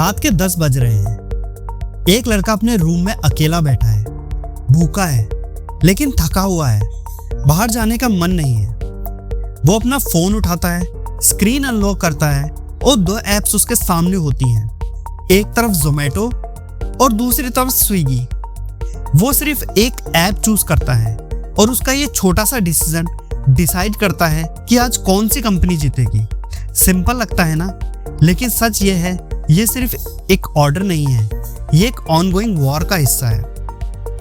रात के 10 बज रहे हैं। एक लड़का अपने रूम में अकेला बैठा है, भूखा है लेकिन थका हुआ है, बाहर जाने का मन नहीं है। वो अपना फोन उठाता है, स्क्रीन अनलॉक करता है और 2 ऐप्स उसके सामने होती हैं, एक तरफ जोमेटो और दूसरी तरफ स्विगी। वो सिर्फ एक ऐप चूज करता है और उसका ये छोटा सा डिसीजन डिसाइड करता है कि आज कौन सी कंपनी जीतेगी। सिंपल लगता है ना, लेकिन सच ये है, ये सिर्फ एक ऑर्डर नहीं है, ये एक ऑनगोइंग वॉर का हिस्सा है।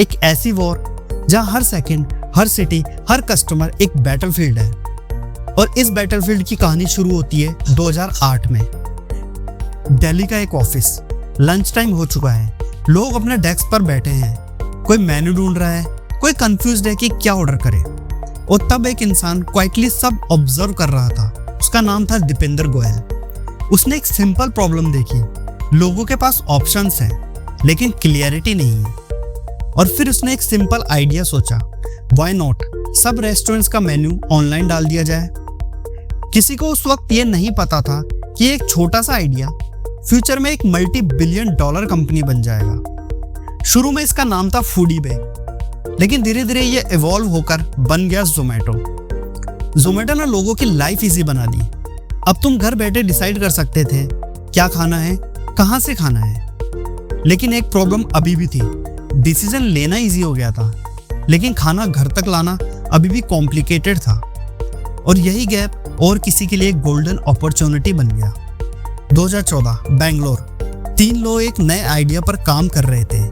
एक ऐसी वॉर जहां हर सेकंड, हर सिटी, हर कस्टमर एक बैटलफील्ड है। और इस बैटलफील्ड की कहानी शुरू होती है 2008 में। दिल्ली का एक ऑफिस, लंच टाइम हो चुका है, लोग अपने डेस्क पर बैठे हैं, कोई मेन्यू ढूंढ रहा है, कोई कंफ्यूज्ड है कि क्या ऑर्डर करे। और तब एक इंसान क्वाइटली सब ऑब्जर्व कर रहा था। उसका नाम था दीपेंद्र गोयल। उसने एक सिंपल प्रॉब्लम देखी, लोगों के पास ऑप्शंस हैं लेकिन क्लियरिटी नहीं है। और फिर उसने एक सिंपल आइडिया सोचा, व्हाई नॉट सब रेस्टोरेंट्स का मेन्यू ऑनलाइन डाल दिया जाए। किसी को उस वक्त ये नहीं पता था कि एक छोटा सा आइडिया फ्यूचर में एक $multi-billion कंपनी बन जाएगा। शुरू में इसका नाम था फूडीबे, लेकिन धीरे धीरे ये इवॉल्व होकर बन गया जोमेटो। जोमेटो ने लोगों की लाइफ इजी बना दी। अब तुम घर बैठे डिसाइड कर सकते थे क्या खाना है, कहाँ से खाना है। लेकिन एक प्रॉब्लम अभी भी थी, डिसीजन लेना इजी हो गया था, लेकिन खाना घर तक लाना अभी भी कॉम्प्लिकेटेड था। और यही गैप और किसी के लिए गोल्डन अपॉर्चुनिटी बन गया। 2014 बेंगलोर। 3 लोग एक नए आइडिया पर काम कर रहे थे,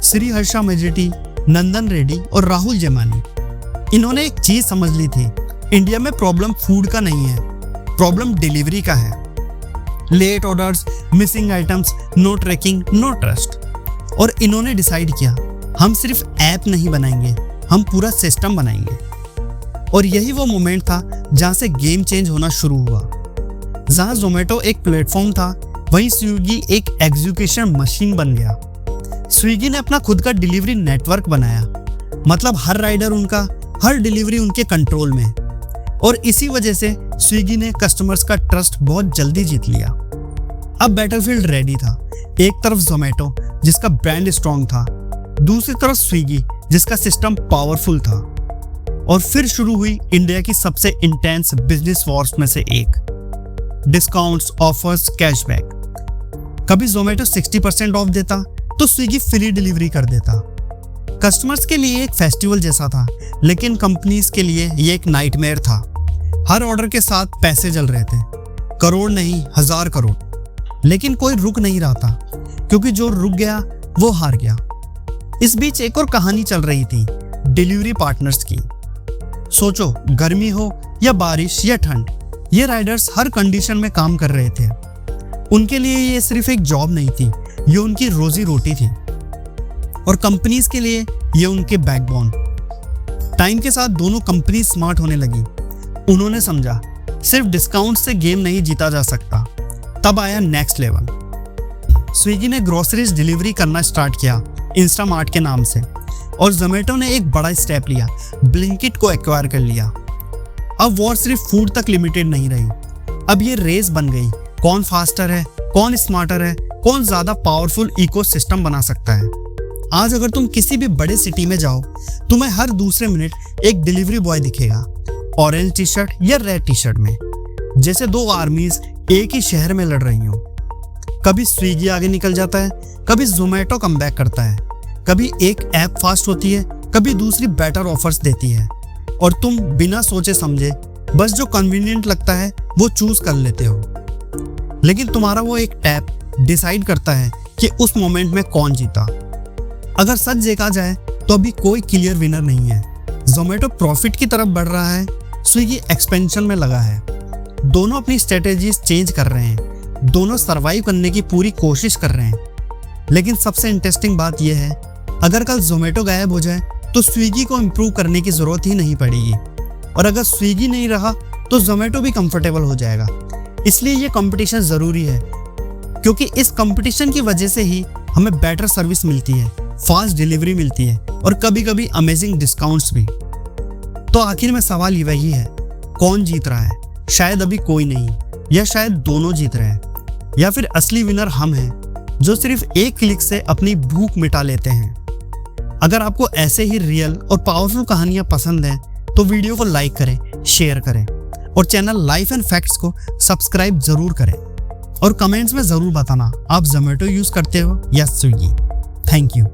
श्री हर्षा मेजेटी, नंदन रेड्डी और राहुल जेमानी। इन्होंने एक चीज समझ ली थी, इंडिया में प्रॉब्लम फूड का नहीं है, प्रॉब्लम डिलीवरी का है। Late orders, missing items, no tracking, no trust. और इन्होंने डिसाइड किया, हम सिर्फ ऐप नहीं बनाएंगे, हम पूरा सिस्टम बनाएंगे। और यही वो मोमेंट था जहां से गेम चेंज होना शुरू हुआ। जहां जोमेटो एक प्लेटफॉर्म था, वहीं स्विगी एक एग्जीक्यूशन मशीन बन गया। स्विगी ने अपना खुद का डिलीवरी नेटवर्क बनाया, मतलब हर राइडर उनका, हर डिलीवरी उनके कंट्रोल में। और इसी वजह से स्विगी ने कस्टमर्स का ट्रस्ट बहुत जल्दी जीत लिया। अब बैटलफील्ड रेडी था, एक तरफ जोमेटो जिसका ब्रांड स्ट्रॉन्ग था, दूसरी तरफ स्विगी जिसका सिस्टम पावरफुल था। और फिर शुरू हुई इंडिया की सबसे इंटेंस बिजनेस वॉर्स में से एक, डिस्काउंट्स, ऑफर्स, कैशबैक। कभी जोमेटो 60% ऑफ देता तो स्विगी फ्री डिलीवरी कर देता। कस्टमर्स के लिए एक फेस्टिवल जैसा था, लेकिन कंपनीज के लिए ये एक नाइटमेयर था। हर ऑर्डर के साथ पैसे जल रहे थे, करोड़ नहीं 1000 करोड़। लेकिन कोई रुक नहीं रहा था, क्योंकि जो रुक गया वो हार गया। इस बीच एक और कहानी चल रही थी, डिलीवरी पार्टनर्स की। सोचो, गर्मी हो या बारिश या ठंड, ये राइडर्स हर कंडीशन में काम कर रहे थे। उनके लिए ये सिर्फ एक जॉब नहीं थी, ये उनकी रोजी रोटी थी। और कंपनीज के लिए ये उनके बैकबोन। टाइम के साथ दोनों कंपनी स्मार्ट होने लगी। उन्होंने समझा सिर्फ डिस्काउंट से गेम नहीं जीता जा सकता। तब आया नेक्स्ट लेवल। स्विगी ने ग्रोसरीज डिलीवरी करना स्टार्ट किया इंस्टामार्ट के नाम से, और जोमेटो ने एक बड़ा स्टेप लिया, ब्लिंकिट को एक्वायर कर लिया। अब वॉर सिर्फ फूड तक लिमिटेड नहीं रही, अब ये रेस बन गई, कौन फास्टर है, कौन स्मार्टर है, कौन ज्यादा पावरफुल इकोसिस्टम बना सकता है। आज अगर तुम किसी भी बड़े सिटी में जाओ, तुम्हें हर दूसरे मिनट एक डिलीवरी बॉय दिखेगा, ऑरेंज टी शर्ट या रेड टी शर्ट में, जैसे 2 आर्मीज एक ही शहर में लड़ रही हो। कभी स्विगी आगे निकल जाता है, कभी जोमेटो कमबैक करता है, कभी एक ऐप फास्ट होती है, कभी दूसरी बेटर ऑफर्स देती है, और तुम बिना सोचे समझे बस जो कन्वीनियंट लगता है वो चूज कर लेते हो। लेकिन तुम्हारा वो एक टैप डिसाइड करता है कि उस मोमेंट में कौन जीता। अगर सच देखा जाए तो अभी कोई क्लियर विनर नहीं है। जोमेटो प्रॉफिट की तरफ बढ़ रहा है, स्विगी एक्सपेंशन में लगा है। दोनों अपनी स्ट्रेटेजीज चेंज कर रहे हैं, दोनों सरवाइव करने की पूरी कोशिश कर रहे हैं। लेकिन सबसे इंटरेस्टिंग बात यह है, अगर कल जोमेटो गायब हो जाए तो स्विगी को इम्प्रूव करने की जरूरत ही नहीं पड़ेगी, और अगर स्विगी नहीं रहा तो जोमेटो भी कंफर्टेबल हो जाएगा। इसलिए ये कंपटीशन जरूरी है, क्योंकि इस कंपटीशन की वजह से ही हमें बेटर सर्विस मिलती है, फास्ट डिलीवरी मिलती है, और कभी कभी अमेजिंग डिस्काउंट्स भी। तो आखिर में सवाल वही है, कौन जीत रहा है? शायद अभी कोई नहीं, या शायद दोनों जीत रहे हैं, या फिर असली विनर हम हैं। जो सिर्फ एक क्लिक से अपनी भूख मिटा लेते हैं। अगर आपको ऐसे ही रियल और पावरफुल कहानियां पसंद हैं तो वीडियो को लाइक करें, शेयर करें और चैनल लाइफ एंड फैक्ट्स को सब्सक्राइब जरूर करें। और कमेंट्स में जरूर बताना आप जोमेटो यूज करते हो या स्विगी। Thank you.